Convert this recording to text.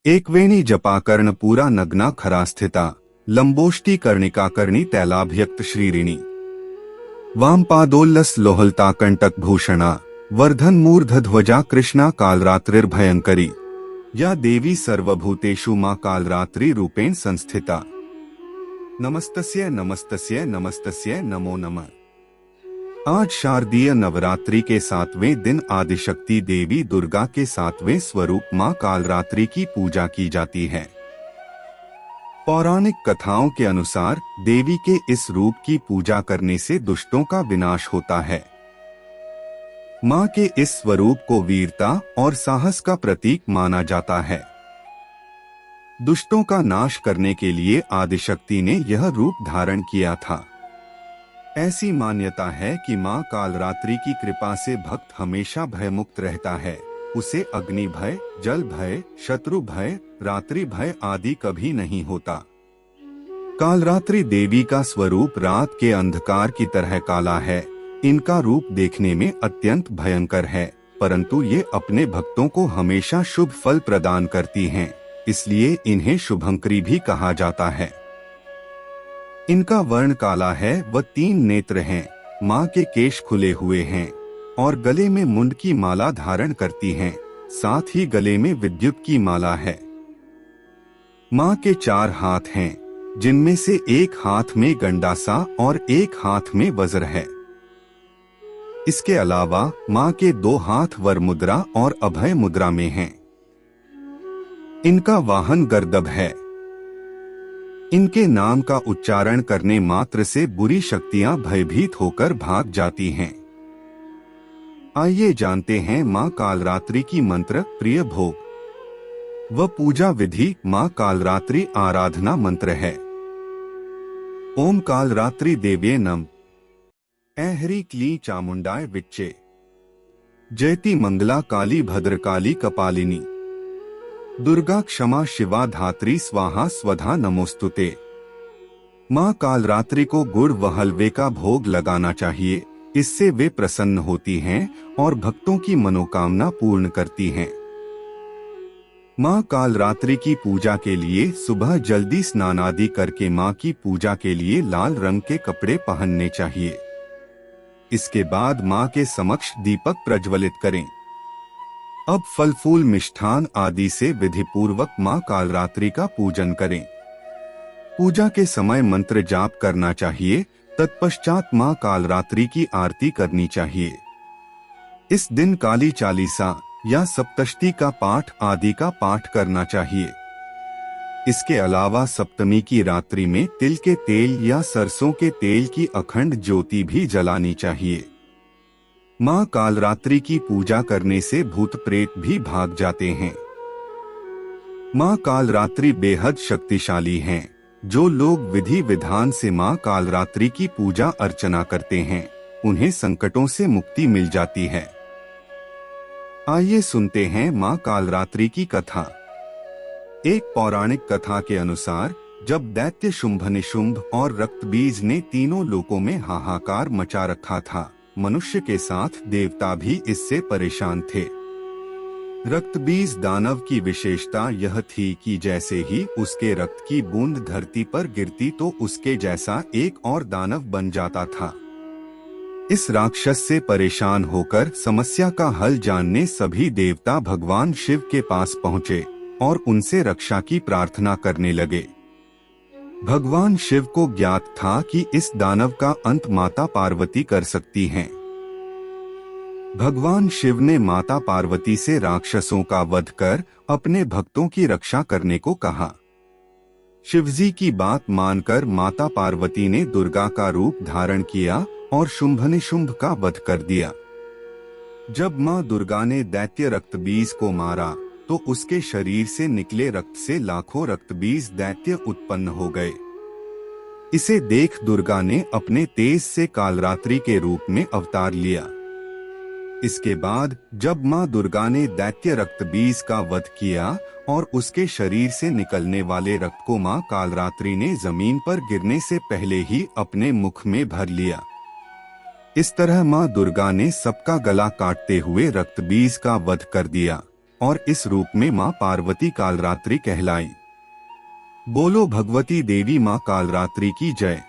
एकवेणी जपाकर्ण पूरा नग्ना खरा स्थिता लंबोष्टी कर्णिका कर्णी तैलाभ्यक्त श्रीरिणी वामपादोल्लस लोहलता कंटक भूषणा वर्धन मूर्धध्वजा कृष्णा कालरात्रिर्भयंकरी या देवी सर्वभूतेषु मां कालरात्रि रूपेण संस्थिता। नमस्तस्य नमस्तस्य नमस्तस्य नमो नमः। आज शारदीय नवरात्रि के 7वें दिन आदिशक्ति देवी दुर्गा के 7वें स्वरूप मां कालरात्रि की पूजा की जाती है। पौराणिक कथाओं के अनुसार देवी के इस रूप की पूजा करने से दुष्टों का विनाश होता है। मां के इस स्वरूप को वीरता और साहस का प्रतीक माना जाता है। दुष्टों का नाश करने के लिए आदिशक्ति ने यह रूप धारण किया था। ऐसी मान्यता है कि मां कालरात्रि की कृपा से भक्त हमेशा भयमुक्त रहता है। उसे अग्नि भय, जल भय, शत्रु भय, रात्रि भय आदि कभी नहीं होता। कालरात्रि देवी का स्वरूप रात के अंधकार की तरह काला है। इनका रूप देखने में अत्यंत भयंकर है, परंतु ये अपने भक्तों को हमेशा शुभ फल प्रदान करती हैं, इसलिए इन्हें शुभंकरी भी कहा जाता है। इनका वर्ण काला है व 3 नेत्र हैं। मां के केश खुले हुए हैं और गले में मुंड की माला धारण करती हैं, साथ ही गले में विद्युत की माला है। मां के 4 हाथ हैं, जिनमें से एक हाथ में गंडासा और एक हाथ में वज्र है। इसके अलावा मां के 2 हाथ वर मुद्रा और अभय मुद्रा में हैं। इनका वाहन गर्दभ है। इनके नाम का उच्चारण करने मात्र से बुरी शक्तियां भयभीत होकर भाग जाती हैं। आइए जानते हैं मां कालरात्रि की मंत्र, प्रिय भोग व पूजा विधि। मां कालरात्रि आराधना मंत्र है। ओम कालरात्रि देव्ये नम। ऐहरी क्ली चामुंडाय विच्चे। जयति मंगला काली भद्रकाली कपालिनी। दुर्गा क्षमा शिवा धात्री स्वाहा स्वधा नमोस्तुते। मां कालरात्रि को गुड़ व हलवे का भोग लगाना चाहिए। इससे वे प्रसन्न होती हैं और भक्तों की मनोकामना पूर्ण करती हैं। मां कालरात्रि की पूजा के लिए सुबह जल्दी स्नान आदि करके मां की पूजा के लिए लाल रंग के कपड़े पहनने चाहिए। इसके बाद मां के समक्ष दीपक प्रज्वलित करें। अब फल फूल मिष्ठान आदि से विधि पूर्वक मां कालरात्रि का पूजन करें। पूजा के समय मंत्र जाप करना चाहिए। तत्पश्चात मां कालरात्रि की आरती करनी चाहिए। इस दिन काली चालीसा या सप्तशती का पाठ आदि का पाठ करना चाहिए। इसके अलावा सप्तमी की रात्रि में तिल के तेल या सरसों के तेल की अखंड ज्योति भी जलानी चाहिए। मां कालरात्रि की पूजा करने से भूत प्रेत भी भाग जाते हैं। मां कालरात्रि बेहद शक्तिशाली हैं। जो लोग विधि विधान से मां कालरात्रि की पूजा अर्चना करते हैं, उन्हें संकटों से मुक्ति मिल जाती है। आइए सुनते हैं मां कालरात्रि की कथा। एक पौराणिक कथा के अनुसार जब दैत्य शुंभ निशुंभ और रक्तबीज ने तीनों लोकों में हाहाकार मचा रखा था, मनुष्य के साथ देवता भी इससे परेशान थे। रक्तबीज दानव की विशेषता यह थी कि जैसे ही उसके रक्त की बूंद धरती पर गिरती तो उसके जैसा एक और दानव बन जाता था। इस राक्षस से परेशान होकर समस्या का हल जानने सभी देवता भगवान शिव के पास पहुँचे और उनसे रक्षा की प्रार्थना करने लगे। भगवान शिव को ज्ञात था कि इस दानव का अंत माता पार्वती कर सकती हैं। भगवान शिव ने माता पार्वती से राक्षसों का वध कर अपने भक्तों की रक्षा करने को कहा। शिवजी की बात मानकर माता पार्वती ने दुर्गा का रूप धारण किया और शुंभ निशुंभ का वध कर दिया। जब मां दुर्गा ने दैत्य रक्तबीज को मारा तो उसके शरीर से निकले रक्त से लाखों रक्तबीज दैत्य उत्पन्न हो गए। इसे देख दुर्गा ने अपने तेज से कालरात्रि के रूप में अवतार लिया। इसके बाद जब मां दुर्गा ने दैत्य रक्तबीज का वध किया और उसके शरीर से निकलने वाले रक्त को मां कालरात्रि ने जमीन पर गिरने से पहले ही अपने मुख में भर लिया। इस तरह मां दुर्गा ने सबका गला काटते हुए रक्तबीज का वध कर दिया। और इस रूप में मां पार्वती कालरात्रि कहलाई। बोलो भगवती देवी मां कालरात्रि की जय।